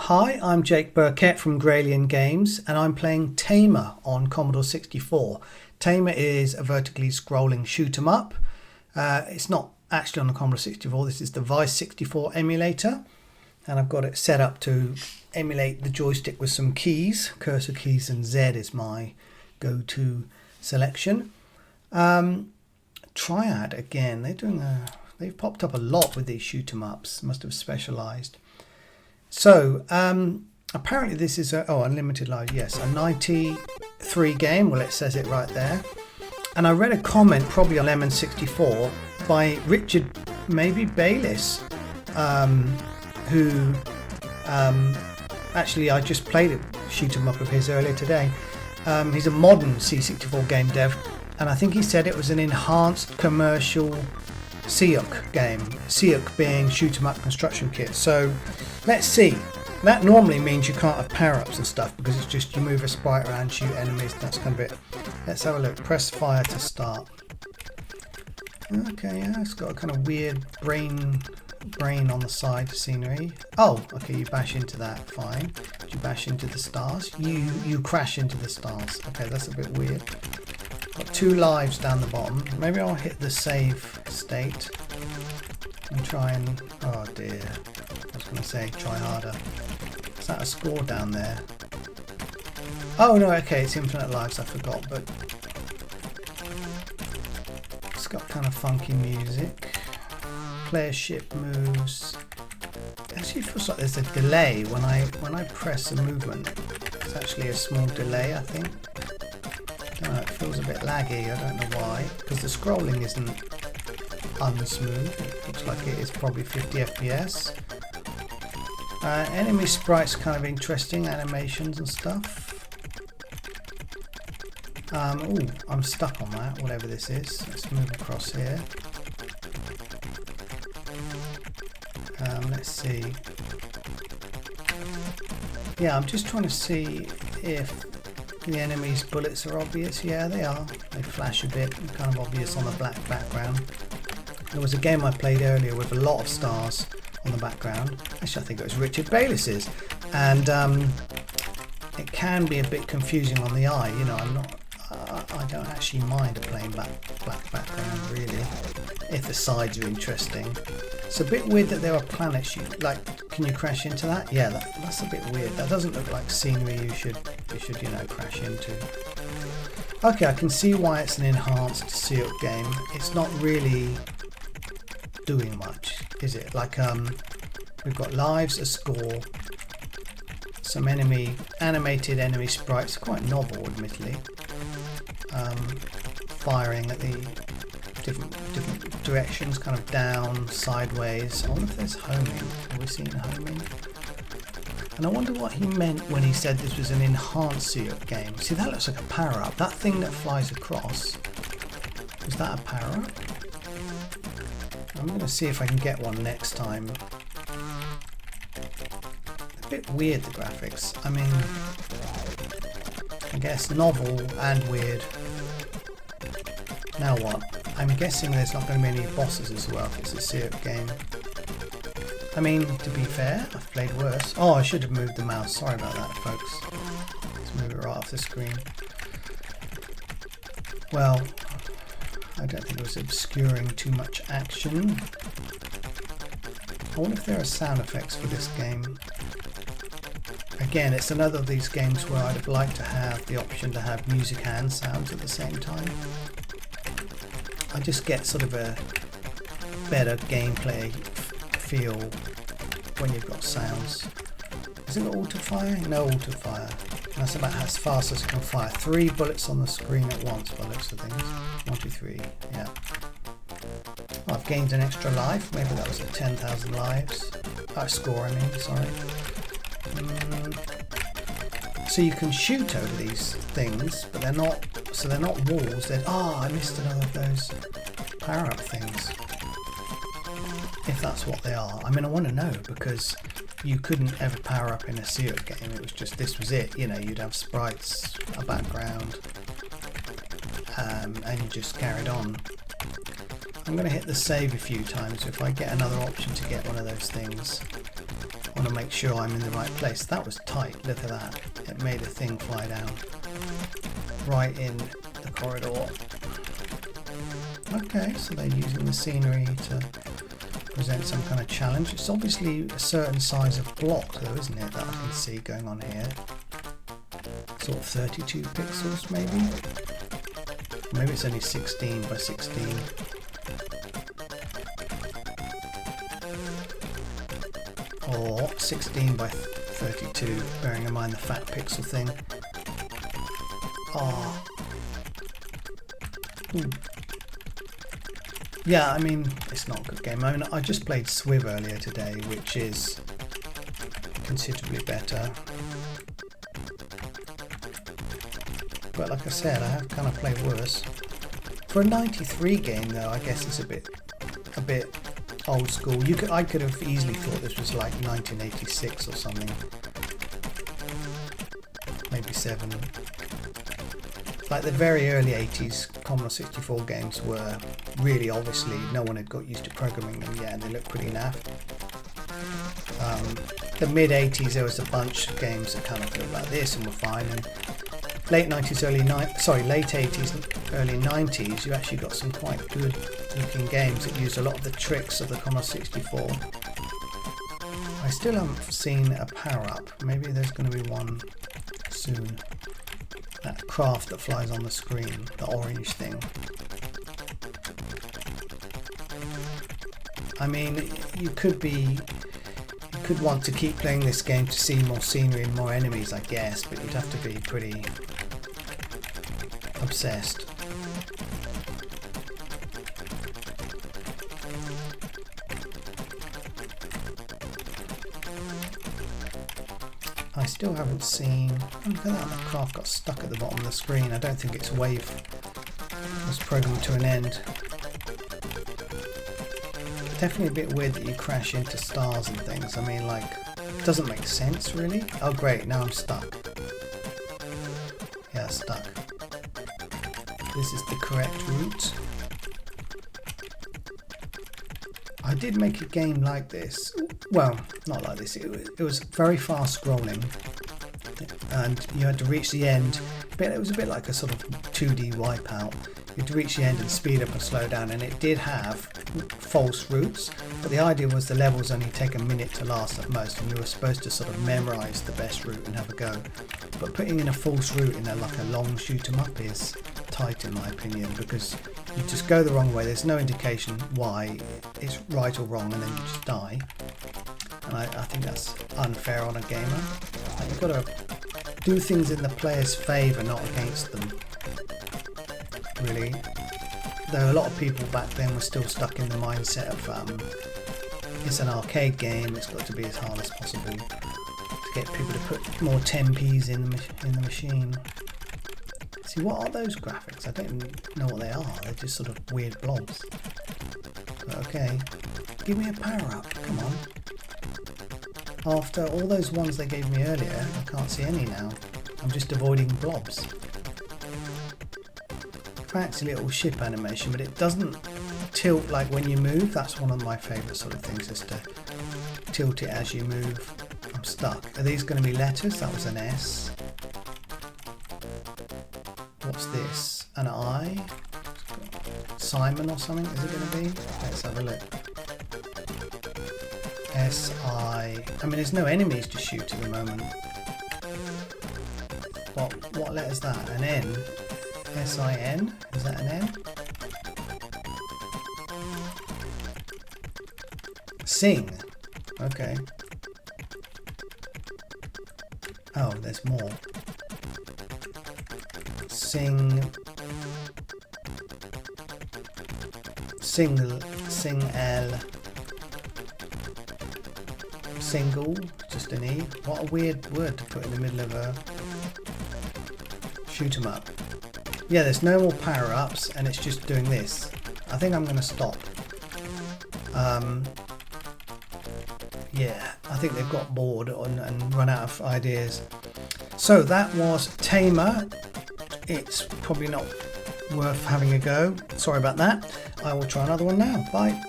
Hi, I'm Jake Birkett from Gralian Games and I'm playing Tamer on Commodore 64. Tamer is a vertically scrolling shoot 'em up. It's not actually on the Commodore 64, this is the Vice64 emulator, and I've got it set up to emulate the joystick with some keys. Cursor keys and Z is my go-to selection. Triad again, they've popped up a lot with these shoot 'em ups, must have specialized. So apparently this is a unlimited live, yes, a 93 game. Well, it says it right there. And I read a comment probably on Lemon64 by Richard maybe Bayliss, who actually I just played a shoot 'em up of his earlier today. He's a modern C64 game dev, and I think he said it was an enhanced commercial SEUCK game, SEUCK being shoot 'em up construction kit. So let's see. That normally means you can't have power-ups and stuff because it's just you move a sprite around, shoot enemies, that's kind of it. Let's have a look. Press fire to start. Okay, yeah, it's got a kind of weird brain on the side scenery. Oh, okay, you bash into that, fine. Did you bash into the stars? You crash into the stars. Okay, that's a bit weird. Got 2 lives down the bottom. Maybe I'll hit the save state and try and... oh dear. I was going to say try harder. Is that a score down there? Oh no, okay, it's infinite lives, I forgot, but it's got kind of funky music. Player ship moves. It actually feels like there's a delay when I press a movement. It's actually a small delay, I think. It feels a bit laggy, I don't know why, because the scrolling isn't unsmooth. It looks like it is probably 50 FPS. Enemy sprites kind of interesting, animations and stuff. Ooh, I'm stuck on that, whatever this is. Let's move across here. Let's see. Yeah, I'm just trying to see if the enemy's bullets are obvious. Yeah, they are. They flash a bit, kind of obvious on the black background. There was a game I played earlier with a lot of stars on the background. Actually, I think it was Richard Bayliss's, and it can be a bit confusing on the eye. You know, I don't actually mind a plain black background really, if the sides are interesting. It's a bit weird that there are planets. Can you crash into that? Yeah, that's a bit weird. That doesn't look like scenery you should crash into. Okay, I can see why it's an enhanced SEUCK game. It's not really doing much, is it? Like we've got lives, a score, some animated enemy sprites, quite novel admittedly, firing at the different directions, kind of down, sideways. I wonder if there's homing. Are we seeing homing? And I wonder what he meant when he said this was an enhanced SEUCK game. See, that looks like a power-up. That thing that flies across, is that a power-up? I'm going to see if I can get one next time. A bit weird, the graphics. I mean, I guess novel and weird. Now what? I'm guessing there's not going to be any bosses as well if it's a SEUCK game. I mean, to be fair, I've played worse. Oh, I should have moved the mouse. Sorry about that, folks. Let's move it right off the screen. Well, I don't think it was obscuring too much action. I wonder if there are sound effects for this game. Again, it's another of these games where I'd have liked to have the option to have music and sounds at the same time. I just get sort of a better gameplay feel when you've got sounds. Is it auto fire? No auto fire. That's about as fast as it can fire. 3 bullets on the screen at once by the looks of things. 1, 2, 3, yeah. Oh, I've gained an extra life. Maybe that was at 10,000 lives. Score, I mean, sorry. So you can shoot over these things, but they're not walls. I missed another of those power-up things. If that's what they are. I mean, I want to know, because you couldn't ever power up in a SEUCK game. It was just, this was it. You know, you'd have sprites, a background, and you just carried on. I'm going to hit the save a few times. If I get another option to get one of those things, I want to make sure I'm in the right place. That was tight, look at that. It made a thing fly down right in the corridor. Okay, so they're using the scenery to present some kind of challenge. It's obviously a certain size of block though, isn't it, that I can see going on here. Sort of 32 pixels maybe? Maybe it's only 16 by 16. Or 16 by 32, bearing in mind the fat pixel thing. Oh. Yeah, I mean, it's not a good game. I mean, I just played Swiv earlier today, which is considerably better. But like I said, I have kind of played worse. For a 93 game though, I guess it's a bit old school. I could have easily thought this was like 1986 or something. Maybe 7. Like the very early 80s Commodore 64 games were really obviously, no one had got used to programming them yet and they looked pretty naff. The mid 80s there was a bunch of games that kind of looked like this and were fine, and late 80s, early 90s you actually got some quite good looking games that used a lot of the tricks of the Commodore 64. I still haven't seen a power up, maybe there's going to be one soon. That craft that flies on the screen, the orange thing. I mean, you could want to keep playing this game to see more scenery and more enemies, I guess, but you'd have to be pretty obsessed. I still haven't seen. Oh, look at that, the craft got stuck at the bottom of the screen. I don't think its wave was programmed to an end. Definitely a bit weird that you crash into stars and things. I mean, like, it doesn't make sense really. Oh great, now I'm stuck. Yeah, stuck. This is the correct route. I did make a game like this. Well, not like this. It was very fast scrolling, and you had to reach the end. But it was a bit like a sort of 2D Wipeout. You had to reach the end and speed up and slow down, and it did have false routes. But the idea was the levels only take a minute to last at most, and you were supposed to sort of memorize the best route and have a go. But putting in a false route in like a long shoot 'em up is tight in my opinion, because you just go the wrong way. There's no indication why it's right or wrong, and then you just die. And I think that's unfair on a gamer. Like, you've got to do things in the player's favour, not against them. Really. Though a lot of people back then were still stuck in the mindset of it's an arcade game, it's got to be as hard as possible to get people to put more 10p's in the machine. See, what are those graphics? I don't know what they are. They're just sort of weird blobs. But okay, give me a power up, come on. After all those ones they gave me earlier, I can't see any now. I'm just avoiding blobs. Fancy little ship animation, but it doesn't tilt like when you move. That's one of my favourite sort of things, is to tilt it as you move. I'm stuck. Are these going to be letters? That was an S. What's this? An I? Simon or something? Is it going to be? Let's have a look. S-I... I mean, there's no enemies to shoot at the moment. What letter is that? An N? S-I-N? Is that an N? Sing. Okay. Oh, there's more. Sing L. Single, just an E. What a weird word to put in the middle of a shoot 'em up. Yeah, there's no more power-ups, and it's just doing this. I think I'm going to stop. Yeah, I think they've got bored and run out of ideas. So that was Tamer. It's probably not worth having a go. Sorry about that. I will try another one now. Bye.